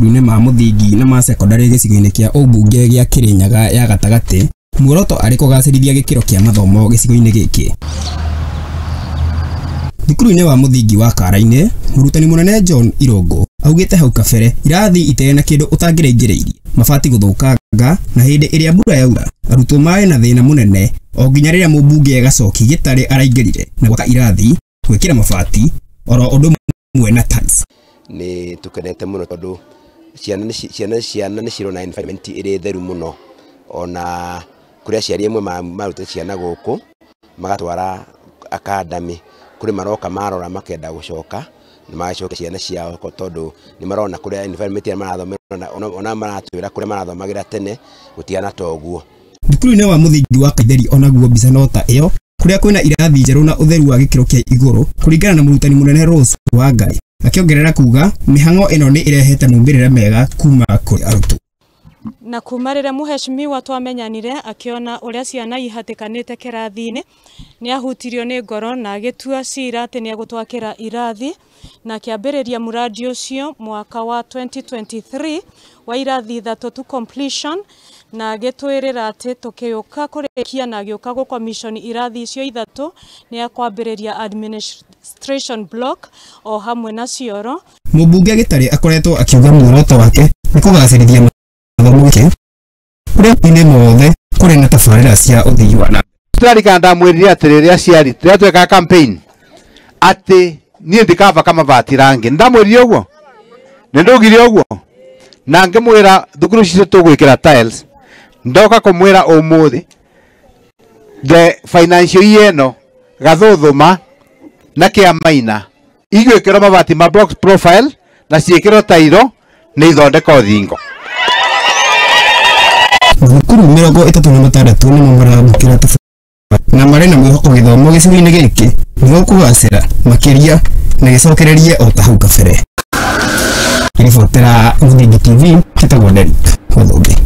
mathukuru-inĩ ma mũthingi na ma secondary gĩcigo-inĩ kĩa ũmbunge gĩa Kirinyaga ya gatagatĩ, muoroto arĩ kũgacĩrithia gĩkĩro kĩa mathomo gĩcigo-inĩ gĩkĩ. Thukuru-inĩ wa mũthingi wa Kara-inĩ, mũrutani mũnene John Irungu augĩte hau kabere irathi itarĩ na kĩndũ ũtangĩrĩingĩrĩirie, mabati gũthũkanga na hĩndĩ ĩrĩa mbura yaura arutwo marĩ na thĩna mũnene o nginya rĩrĩa mũmbunge Gacoki Gĩtarĩ araingĩrire na gwaka irathi, gwĩkĩra mabati oro ũndũ ũmwe na tiles. Nĩ tukenete mũno tondũ ciana nĩ cirona environment ĩrĩ theru mũno, ona kũrĩ aciari amwe marutĩte ciana gũkũ magatwara academy, kũrĩ maroka marora makenda gũcoka na magacokia ciana ciao tondũ nĩ marona kũrĩa environment ya marathomera ona maratwĩra kũrĩa marathomagĩra tene gũtiana ta ũguo. Thukuru-inĩ wa mũthingi wa Kaitheri onaguo mbica no ta ĩyo, kũrĩa kwĩna irathi njerũ na ũtheru wa gĩkĩro kĩa igũrũ, kũringana na mũrutani mũnene Rose Wangai, akĩongerera kuga mĩhang'o ĩno nĩ ĩrehete maumĩrĩra mega kuma kũrĩ arutwo. Na kuma rĩrĩa mũheshimiwa twamenyanire akiona ũrĩa ciana ihatĩkanĩte kĩrathi-inĩ, nĩ ahutirio nĩ ngoro na agĩtua cira atĩ nĩ egũtwakĩra irathi, na akĩambĩrĩria mũradi ũcio mwaka wa 2023 wa irathi 3 to completion, na agĩtwĩrĩra atĩ tũkĩũka kũrĩkia na agĩũka gũkommission irathi icio 3 nĩ akwambĩrĩria administration block o hamwe na cioro. Mũmbunge Gĩtarĩ akoretwo akiuga muoroto wake nĩ kũgacĩrithia mathomo gĩkĩ kũrĩa inĩ mothe kũrĩ na tabarĩra cia ũthii wa na Tũrarika ndamwĩrire atĩ rĩrĩa ciari rĩrĩa tweka campaign atĩ niĩ ndikava kama vati rangi, ndamwĩrire ũguo, nĩ ndugire ũguo, na ngĩmwĩra thukuru citũ tũgwĩkĩra tiles, ndoka kũmwĩra ũmũthĩ the financial year ĩno Gathũthũma na Kĩamaina igwĩkĩrwo mabati ma box profile na ciĩkĩrwo tairo nĩ ithondeka thingo. Thukuru 36 nĩmo maramũkĩra na marĩ na mwĩhoko gĩthomo gĩcigo-inĩ gĩkĩ nĩguo kũgacĩra makĩria na gĩcokererie o ta hau kabere. Ribotera Mũthingi TV, Njĩtagwo Derrick Mũthũngi.